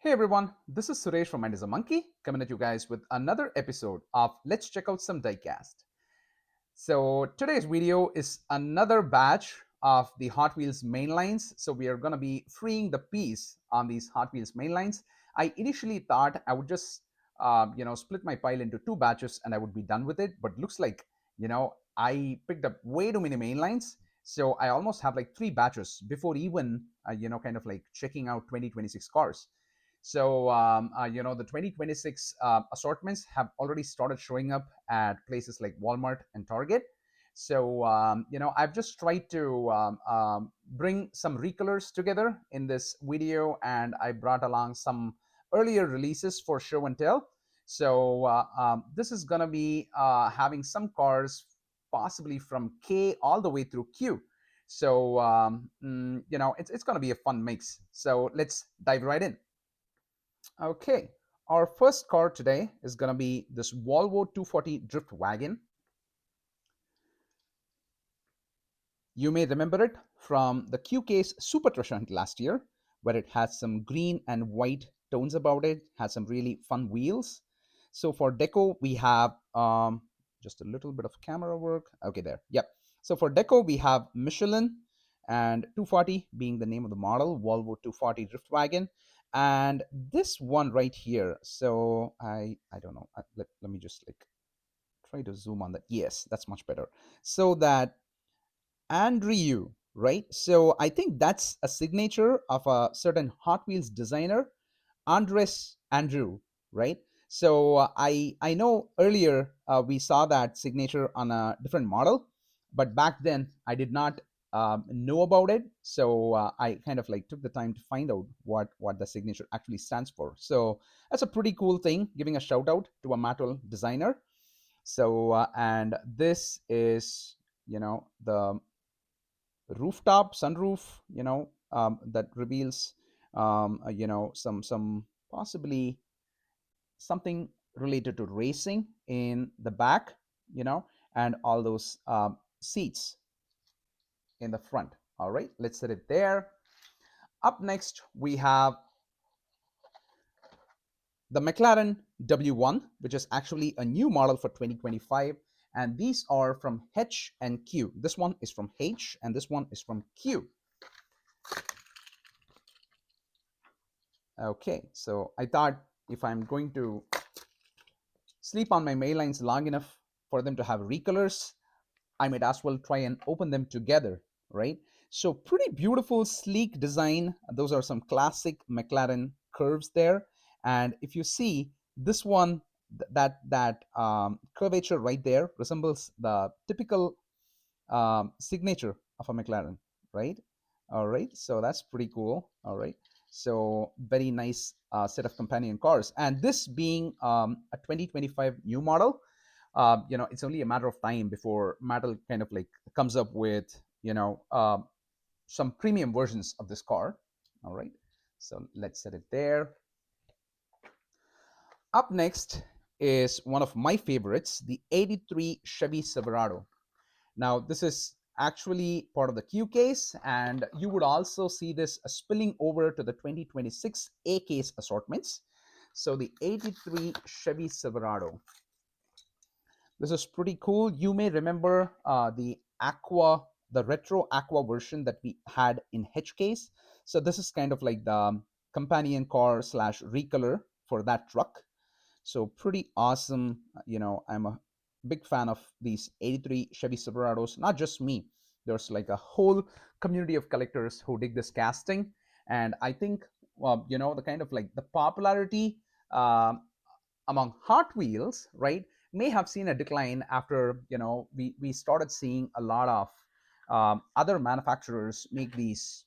Hey everyone, this is Suresh from Mind is a Monkey coming at you guys with another episode of Let's Check Out Some Diecast. So today's video is another batch of the Hot Wheels mainlines. So we are going to be freeing the piece on these Hot Wheels mainlines. I initially thought I would just split my pile into two batches and I would be done with it, but looks like I picked up way too many mainlines. So I almost have like three batches before even kind of like checking out 2026 cars. So the 2026 assortments have already started showing up at places like Walmart and Target. So I've just tried to bring some recolors together in this video, and I brought along some earlier releases for show and tell. So this is gonna be having some cars possibly from K all the way through Q. So it's gonna be a fun mix. So let's dive right in. Okay, our first car today is going to be this Volvo 240 Drift Wagon. You may remember it from the Q-Case Super Treasure Hunt last year, where it has some green and white tones about it, has some really fun wheels. So for deco, we have just a little bit of camera work. Okay, there. Yep. So for deco, we have Michelin and 240 being the name of the model, Volvo 240 Drift Wagon. And this one right here, so I don't know, let me just like try to zoom on that. Yes, that's much better. So that Andrew, right? So I think that's a signature of a certain Hot Wheels designer, Andres Andrew, right? So I know earlier we saw that signature on a different model, but back then I did not know about it. So I kind of like took the time to find out what the signature actually stands for. So that's a pretty cool thing, giving a shout out to a Mattel designer. So and this is the rooftop sunroof, that reveals some possibly something related to racing in the back, and all those seats in the front. All right, let's set it there. Up next, we have the McLaren W1, which is actually a new model for 2025. And these are from H and Q. This one is from H and this one is from Q. Okay, so I thought if I'm going to sleep on my mail lines long enough for them to have recolors, I might as well try and open them together, right? So pretty beautiful, sleek design. Those are some classic McLaren curves there. And if you see this one, that curvature right there resembles the typical signature of a McLaren, right? All right, so that's pretty cool. All right, so very nice set of companion cars, and this being a 2025 new model, it's only a matter of time before Mattel kind of like comes up with some premium versions of this car. All right, so let's set it there. Up next is one of my favorites, the 83 Chevy Silverado. Now, this is actually part of the Q case, and you would also see this spilling over to the 2026 A case assortments. So the 83 Chevy Silverado. This is pretty cool. You may remember the retro aqua version that we had in H case. So this is kind of like the companion car slash recolor for that truck. So pretty awesome. I'm a big fan of these 83 Chevy Silverados. Not just me. There's like a whole community of collectors who dig this casting. And I think, the kind of like the popularity among Hot Wheels, right, may have seen a decline after, we started seeing a lot of other manufacturers make these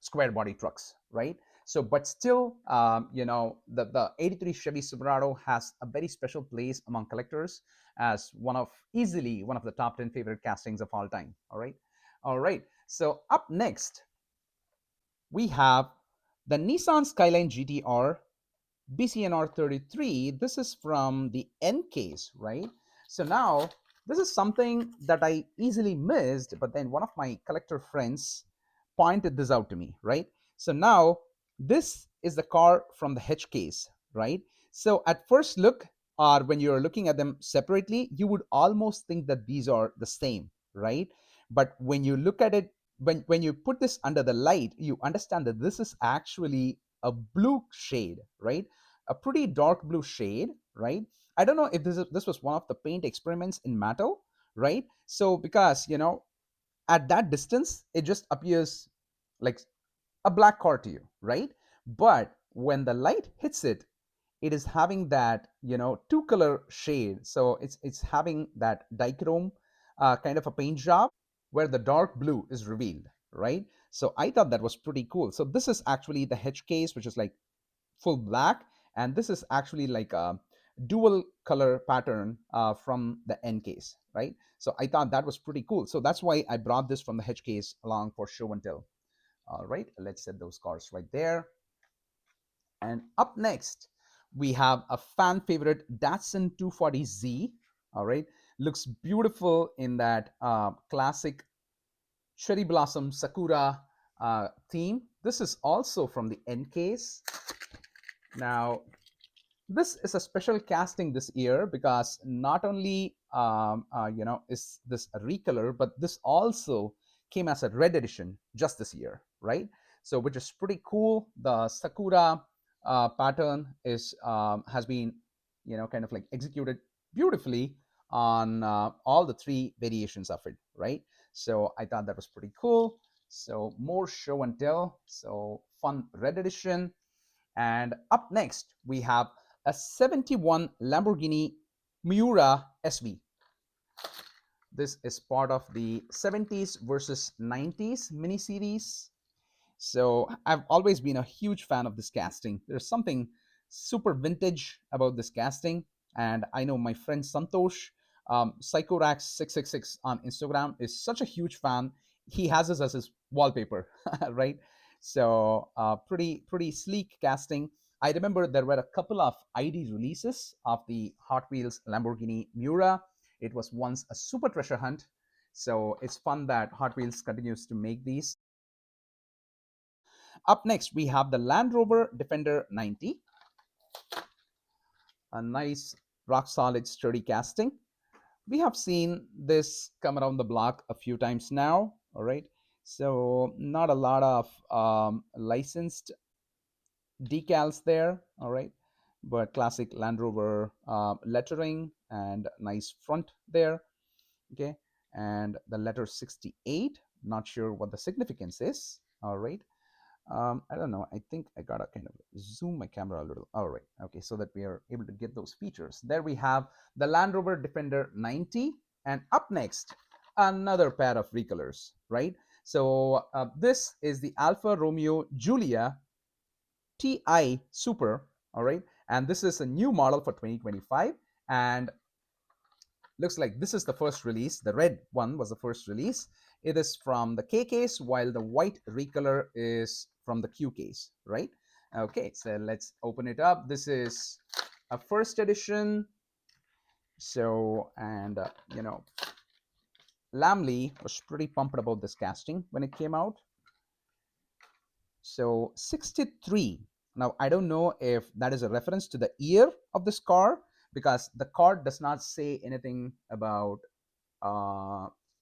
square body trucks, right? So, but still, the 83 Chevy Silverado has a very special place among collectors as easily one of the top 10 favorite castings of all time. All right. So up next, we have the Nissan Skyline GTR BCNR 33. This is from the N case, right? So now this is something that I easily missed, but then one of my collector friends pointed this out to me, right? So now this is the car from the H case, right? So at first look, or when you're looking at them separately, you would almost think that these are the same, right? But when you look at it, when you put this under the light, you understand that this is actually a blue shade, right? A pretty dark blue shade, right? I don't know if this was one of the paint experiments in metal, right? So because at that distance, it just appears like a black car to you, right? But when the light hits it, it is having that two color shade. So it's having that dichrome kind of a paint job where the dark blue is revealed, right? So I thought that was pretty cool. So this is actually the H case, which is like full black, and this is actually like a dual color pattern from the N case, right? So I thought that was pretty cool. So that's why I brought this from the H case along for show and tell. All right, let's set those cars right there. And up next, we have a fan favorite Datsun 240Z. All right, looks beautiful in that classic cherry blossom sakura theme. This is also from the N case. Now, this is a special casting this year because not only is this a recolor, but this also came as a red edition just this year, right? So which is pretty cool. The sakura pattern is has been kind of like executed beautifully on all the three variations of it, right? So I thought that was pretty cool. So more show and tell. So fun red edition. And up next, we have a 71 Lamborghini Miura SV. This is part of the 70s versus 90s mini series. So I've always been a huge fan of this casting. There's something super vintage about this casting. And I know my friend Santosh, Psychorax666 on Instagram, is such a huge fan. He has this as his wallpaper, right? So pretty sleek casting. I remember there were a couple of ID releases of the Hot Wheels Lamborghini Miura. It was once a super treasure hunt. So it's fun that Hot Wheels continues to make these. Up next, we have the Land Rover Defender 90, a nice rock solid sturdy casting. We have seen this come around the block a few times now, all right? So not a lot of licensed decals there, all right? But classic Land Rover lettering and nice front there, okay? And the letter 68, not sure what the significance is, all right? I don't know. I think I gotta kind of zoom my camera a little. All right. Okay. So that we are able to get those features. There we have the Land Rover Defender 90. And up next, another pair of recolors, right? So this is the Alfa Romeo Giulia TI Super. All right. And this is a new model for 2025. And looks like this is the first release. The red one was the first release. It is from the K case, while the white recolor is from the Q case, right? Okay, so let's open it up. This is a first edition. So, and Lamley was pretty pumped about this casting when it came out. So 63. Now, I don't know if that is a reference to the year of this car because the card does not say anything about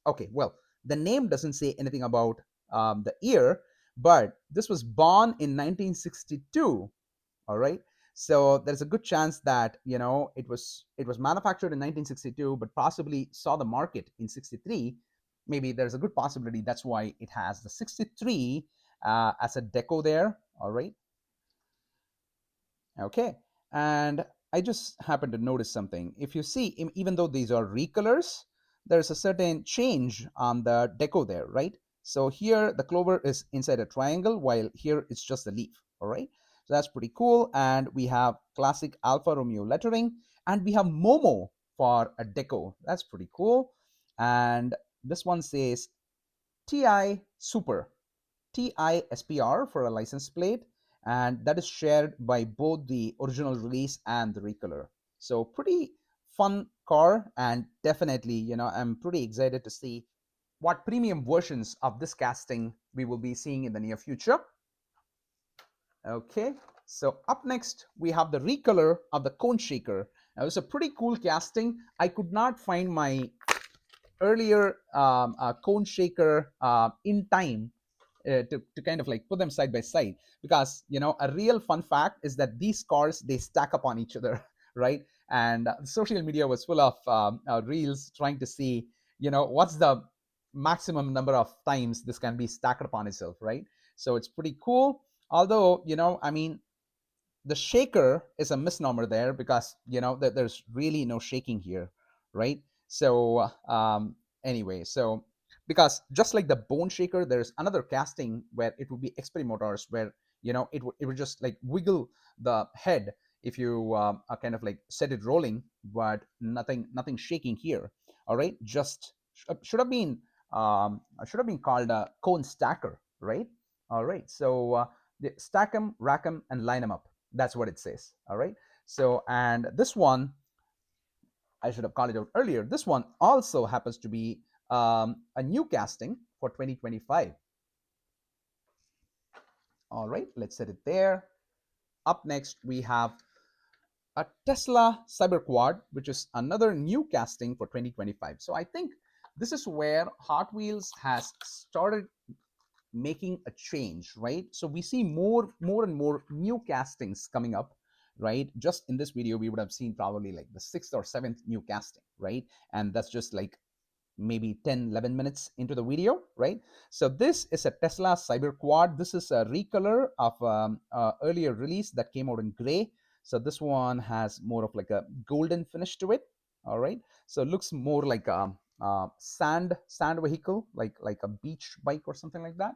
okay, well, the name doesn't say anything about the year, but this was born in 1962. All right, so there's a good chance that it was manufactured in 1962, but possibly saw the market in 63. Maybe there's a good possibility that's why it has the 63 as a deco there. All right. Okay, and I just happened to notice something. If you see, even though these are recolors, there's a certain change on the deco there, right? So here the clover is inside a triangle, while here it's just a leaf, all right? So that's pretty cool. And we have classic Alfa Romeo lettering, and we have Momo for a deco. That's pretty cool. And this one says TI Super, TISPR for a license plate, and that is shared by both the original release and the recolor. So pretty fun car, and definitely, I'm pretty excited to see what premium versions of this casting we will be seeing in the near future. Okay, So up next, we have the recolor of the cone shaker. Now, it's a pretty cool casting. I could not find my earlier cone shaker in time to kind of like put them side by side, because a real fun fact is that these cars, they stack up on each other right? And social media was full of reels trying to see what's the maximum number of times this can be stacked upon itself, right? So it's pretty cool. Although I mean, the shaker is a misnomer there, because there's really no shaking here, right? So anyway, so because just like the bone shaker, there's another casting where it would be experimotors, where it would just like wiggle the head if you kind of like set it rolling, but nothing shaking here. All right, just should have been called a cone stacker, right? All right, so stack them, rack them, and line them up. That's what it says. All right. So, and this one, I should have called it out earlier. This one also happens to be a new casting for 2025. All right. Let's set it there. Up next, we have a Tesla Cyberquad, which is another new casting for 2025. So I think this is where Hot Wheels has started making a change, right? So we see more and more new castings coming up, right? Just in this video, we would have seen probably like the sixth or seventh new casting, right? And that's just like maybe 10 11 minutes into the video, right? So this is a Tesla Cyber Quad. This is a recolor of earlier release that came out in gray. So this one has more of like a golden finish to it. All right, so it looks more like a sand vehicle, like a beach bike or something like that.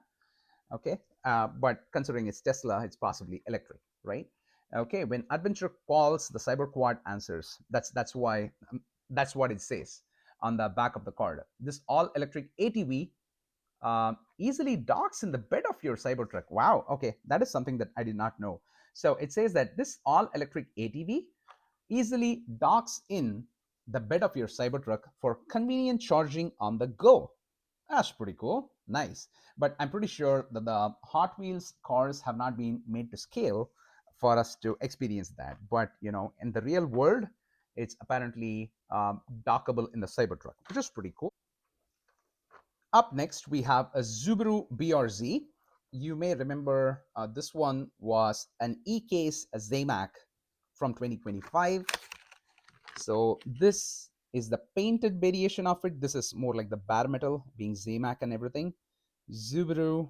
Okay, but considering it's Tesla, it's possibly electric, right? Okay, when adventure calls, the cyber quad answers. That's what it says on the back of the card. This all electric ATV easily docks in the bed of your cybertruck. Wow, okay, that is something that I did not know. So it says that this all electric ATV easily docks in the bed of your cybertruck for convenient charging on the go. That's pretty cool. Nice. But I'm pretty sure that the Hot Wheels cars have not been made to scale for us to experience that. But, in the real world, it's apparently dockable in the Cybertruck, which is pretty cool. Up next, we have a Subaru BRZ. You may remember this one was an E-Case Zamac from 2025. So this is the painted variation of it. This is more like the bare metal, being Zamac and everything. Subaru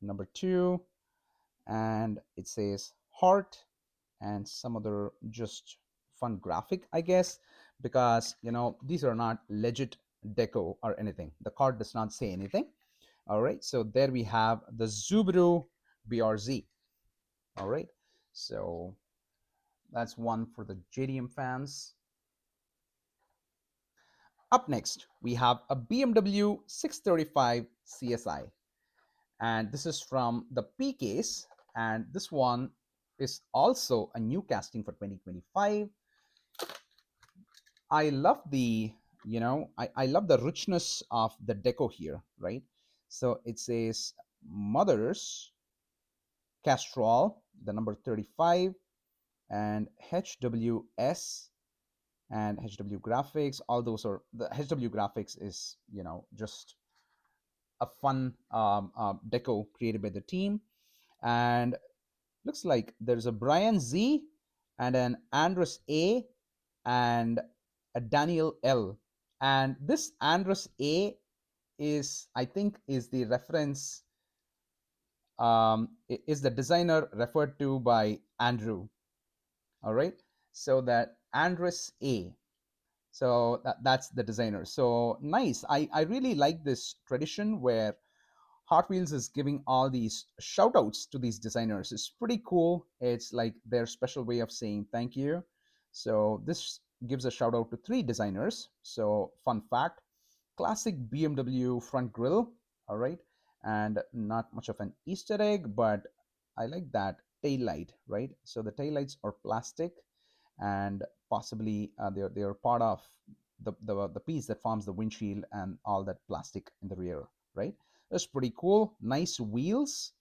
number 2, and it says heart and some other just fun graphic, I guess, because these are not legit deco or anything. The card does not say anything. All right, so there we have the Subaru BRZ. All right, so that's one for the JDM fans. Up next, we have a BMW 635 CSI, and this is from the P case, and this one is also a new casting for 2025. I love the I love the richness of the deco here, right? So it says Mothers Castrol, the number 35, and HWS and HW graphics. All those are the HW graphics is just a fun deco created by the team. And looks like there's a Brian Z and an Andres A and a Daniel L. And this Andres A is, I think, is the reference, is the designer referred to by Andrew. All right, so that Andres A. So that's the designer. So nice. I really like this tradition where Hot Wheels is giving all these shout outs to these designers. It's pretty cool. It's like their special way of saying thank you. So this gives a shout out to 3 designers. So fun fact, classic BMW front grille, all right, and not much of an Easter egg, but I like that tail light, right? So the tail lights are plastic, and possibly they're part of the piece that forms the windshield and all that plastic in the rear, right? That's pretty cool. Nice wheels.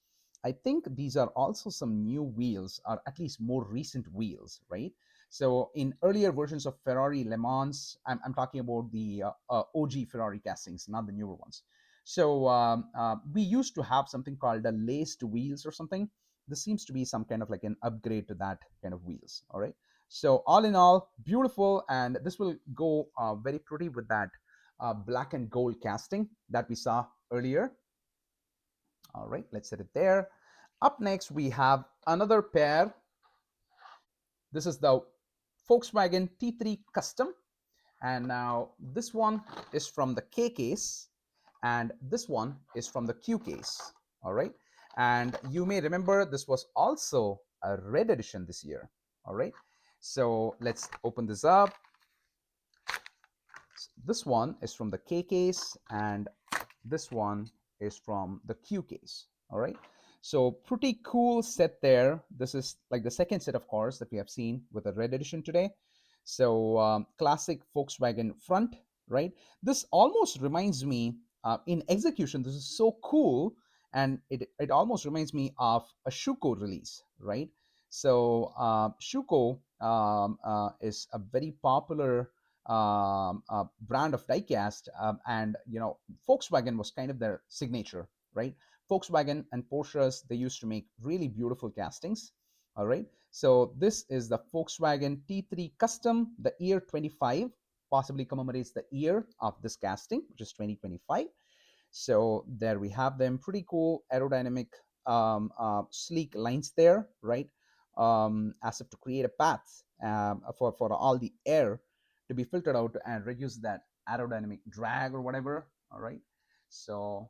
I think these are also some new wheels, or at least more recent wheels, right? So in earlier versions of Ferrari Le Mans, I'm talking about the OG Ferrari castings, not the newer ones. So we used to have something called the laced wheels or something. This seems to be some kind of like an upgrade to that kind of wheels. All right. So all in all, beautiful, and this will go very pretty with that black and gold casting that we saw earlier. All right, let's set it there. Up next, we have another pair. This is the Volkswagen T3 Custom. And now this one is from the K case, and this one is from the Q case. All right. And you may remember this was also a red edition this year. All right. So let's open this up. This one is from the K case, and this one is from the Q case. All right. So pretty cool set there. This is like the second set of cars that we have seen with the red edition today. So classic Volkswagen front, right? This almost reminds me in execution. This is so cool, and it almost reminds me of a Schuko release, right? So Schuko is a very popular brand of diecast, and Volkswagen was kind of their signature, right? Volkswagen and Porsches, they used to make really beautiful castings. All right, so this is the Volkswagen T3 Custom. The year 25 possibly commemorates the year of this casting, which is 2025. So there we have them. Pretty cool aerodynamic, sleek lines there, right? As if to create a path for all the air to be filtered out and reduce that aerodynamic drag or whatever. All right. So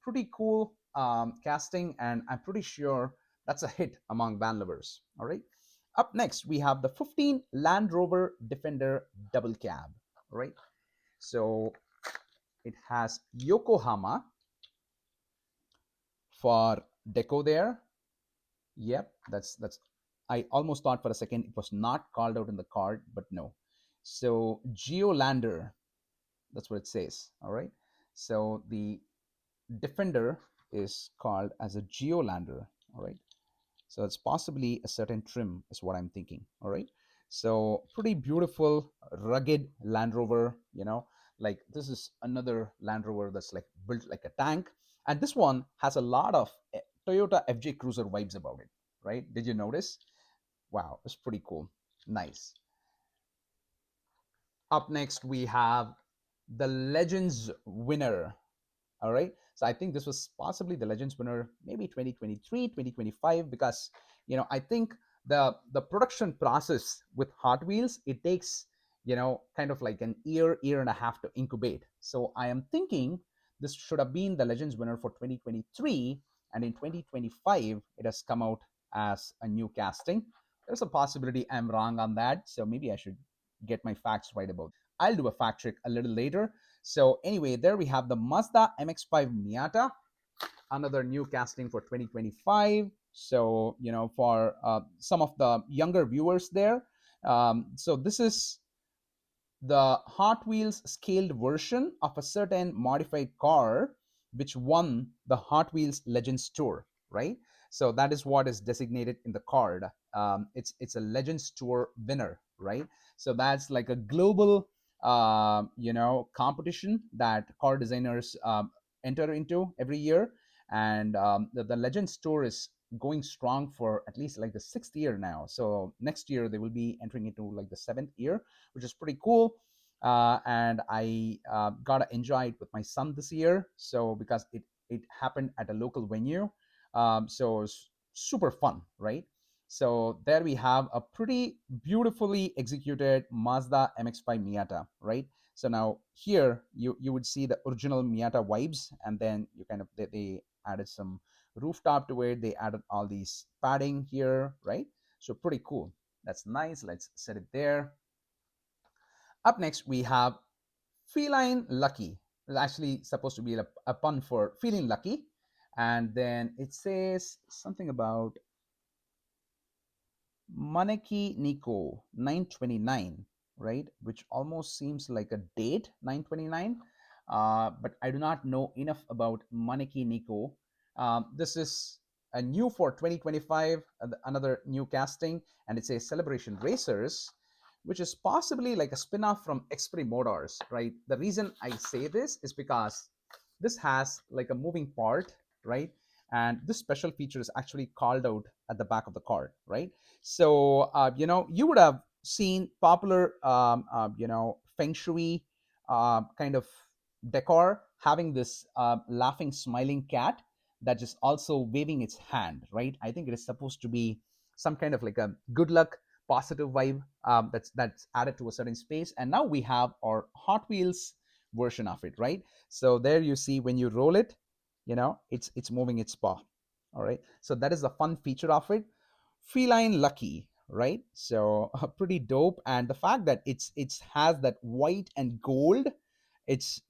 pretty cool casting, and I'm pretty sure that's a hit among van lovers. All right. Up next, we have the 15 Land Rover Defender double cab. All right. So it has Yokohama for deco there. Yep, that's. I almost thought for a second it was not called out in the card, but no. So Geolander, that's what it says. All right. So the Defender is called as a Geolander. All right. So it's possibly a certain trim is what I'm thinking. All right. So pretty beautiful, rugged Land Rover, like this is another Land Rover that's like built like a tank. And this one has a lot of Toyota FJ Cruiser vibes about it, right? Did you notice? Wow, it's pretty cool. Nice. Up next, we have the Legends winner. All right. So I think this was possibly the Legends winner, maybe 2023, 2025, because I think the production process with Hot Wheels, it takes kind of like an year and a half to incubate. So I am thinking this should have been the Legends winner for 2023, and in 2025 it has come out as a new casting. There's a possibility I'm wrong on that, so maybe I should get my facts right about. I'll do a fact check a little later. So anyway, there we have the Mazda MX-5 Miata, another new casting for 2025. So for some of the younger viewers there, so this is the Hot Wheels scaled version of a certain modified car which won the Hot Wheels Legends Tour, right? So that is what is designated in the card. It's a Legends Tour winner, right? So that's like a global competition that car designers enter into every year, and the Legends Tour is going strong for at least like the 6th year now. So next year they will be entering into like the 7th year, which is pretty cool. And I got to enjoy it with my son this year. So because it happened at a local venue, so it's super fun, right? So there we have a pretty beautifully executed Mazda MX-5 Miata, right? So now here you would see the original Miata vibes, and then you kind of they added some rooftop to it. They added all these padding here, right? So pretty cool. That's nice. Let's set it there. Up next, we have feline lucky. It's actually supposed to be a pun for feeling lucky. And then it says something about Maneki Nico 929, right? Which almost seems like a date, 929. But I do not know enough about Maneki Nico. This is a new for 2025, another new casting, and it's a Celebration Racers, which is possibly like a spin-off from Experimotors, right? The reason I say this is because this has like a moving part, right? And this special feature is actually called out at the back of the card, right? So you would have seen popular feng shui kind of decor having this laughing smiling cat that is also waving its hand, right? I think it is supposed to be some kind of like a good luck positive vibe that's added to a certain space. And now we have our Hot Wheels version of it, right? So there you see when you roll it, it's moving its paw. All right, so that is the fun feature of it. Feline lucky, right? So pretty dope. And the fact that it's has that white and gold,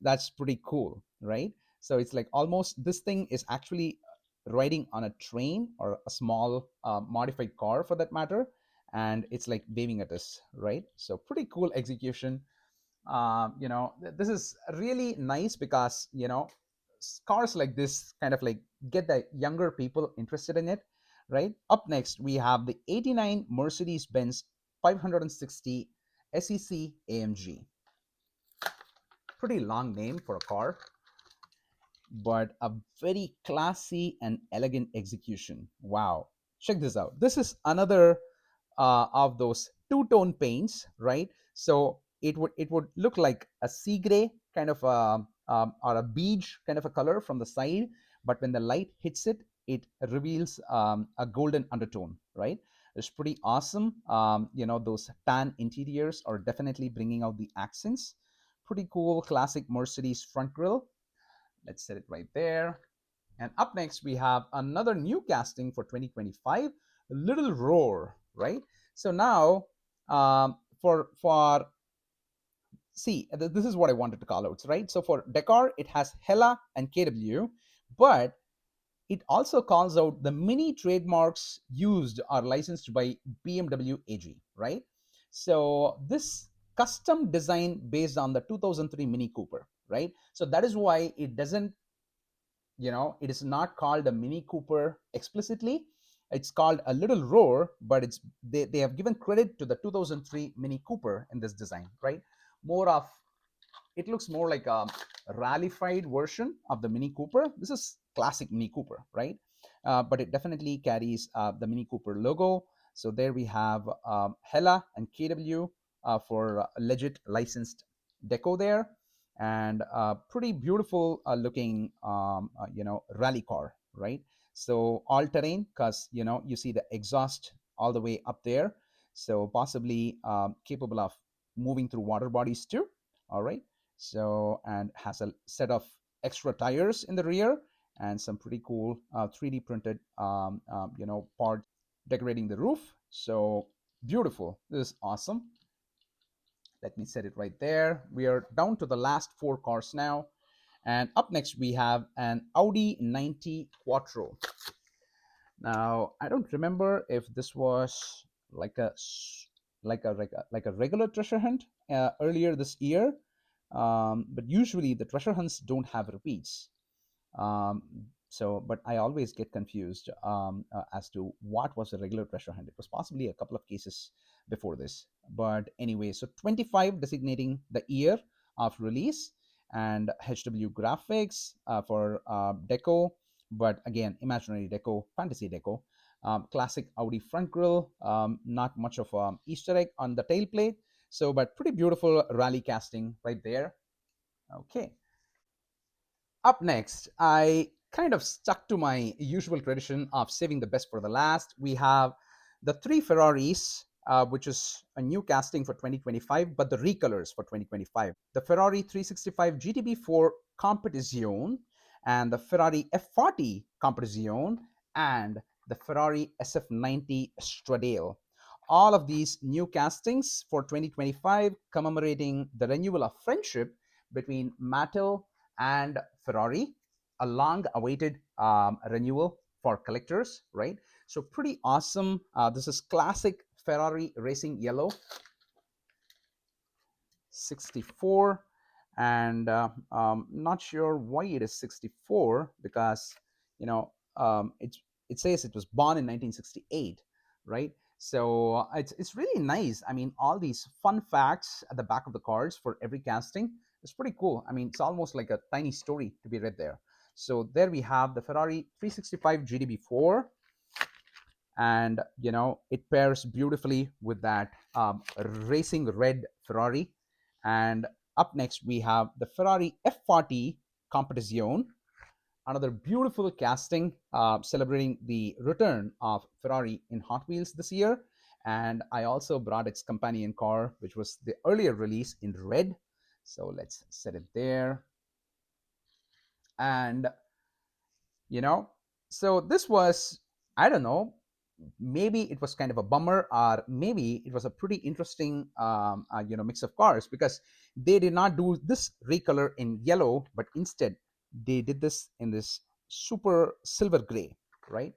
that's pretty cool, right? So it's like almost this thing is actually riding on a train or a small modified car for that matter, and it's like waving at us, right? So pretty cool execution. This is really nice because cars like this kind of like get the younger people interested in it, right? Up next we have the 89 Mercedes-Benz 560 SEC AMG. Pretty long name for a car, but a very classy and elegant execution. Wow, check this out. This is another of those two-tone paints, right? So it would look like a sea gray kind of or a beige kind of a color from the side, but when the light hits it, it reveals a golden undertone, right? It's pretty awesome. Those tan interiors are definitely bringing out the accents. Pretty cool, classic Mercedes front grille. Let's set it right there. And up next, we have another new casting for 2025, Little Roar, right? So now, for see, this is what I wanted to call out, right? So for decor, it has Hella and KW, but it also calls out the mini trademarks used or licensed by BMW AG, right? So this custom design based on the 2003 Mini Cooper, right? So that is why it doesn't, it is not called a Mini Cooper explicitly. It's called a Little Roar, but they have given credit to the 2003 Mini Cooper in this design, right? More of, it looks more like a rallified version of the Mini Cooper. This is classic Mini Cooper, right? But it definitely carries the Mini Cooper logo. So there we have Hella and KW for legit licensed deco there, and pretty beautiful looking rally car, right? So all terrain, because you see the exhaust all the way up there, so possibly capable of moving through water bodies too. All right, so and has a set of extra tires in the rear and some pretty cool 3D printed parts decorating the roof. So beautiful. This is awesome. Let me set it right there. We are down to the last four cars now. And up next, we have an Audi 90 Quattro. Now, I don't remember if this was like a regular treasure hunt earlier this year, but usually the treasure hunts don't have repeats. Um, but I always get confused as to what was a regular treasure hunt. It was possibly a couple of cases before this. But anyway, so 25 designating the year of release, and HW graphics for deco, but again, imaginary deco, fantasy deco. Classic Audi front grille, not much of Easter egg on the tailplate. So, but pretty beautiful rally casting right there. Okay. Up next, I kind of stuck to my usual tradition of saving the best for the last. We have the three Ferraris, which is a new casting for 2025, but the recolors for 2025. The Ferrari 365 GTB4 Competizione, and the Ferrari F40 Competizione, and the Ferrari SF90 Stradale. All of these new castings for 2025 commemorating the renewal of friendship between Mattel and Ferrari, a long awaited renewal for collectors, right? So pretty awesome. This is classic Ferrari racing yellow 64, and not sure why it is 64, because it's it says it was born in 1968, right? So it's really nice. I mean, all these fun facts at the back of the cars for every casting. It's pretty cool. I mean, it's almost like a tiny story to be read there. So there we have the Ferrari 365 GTB4, and it pairs beautifully with that racing red Ferrari. And up next we have the Ferrari F40 Competizione, another beautiful casting celebrating the return of Ferrari in Hot Wheels this year. And I also brought its companion car, which was the earlier release in red. So let's set it there. And so this was, I don't know, maybe it was kind of a bummer, or maybe it was a pretty interesting mix of cars, because they did not do this recolor in yellow, but instead they did this in this super silver gray, right?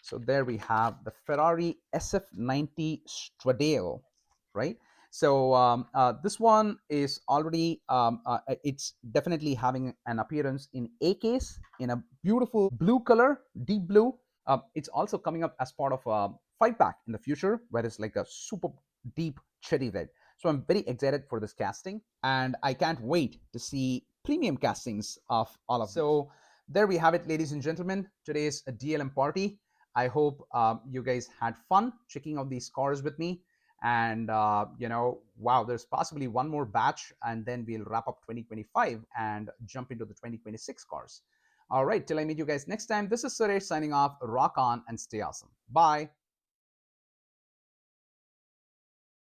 So there we have the Ferrari SF90 Stradale, right? So this one is already, it's definitely having an appearance in A case in a beautiful blue color, deep blue. It's also coming up as part of a 5-pack in the future, where it's like a super deep cherry red. So I'm very excited for this casting, and I can't wait to see premium castings of all of them. So there we have it, ladies and gentlemen. Today's DLM party. I hope you guys had fun checking out these cars with me. And wow, there's possibly one more batch, and then we'll wrap up 2025 and jump into the 2026 cars. All right, till I meet you guys next time, this is Suresh signing off. Rock on and stay awesome. Bye.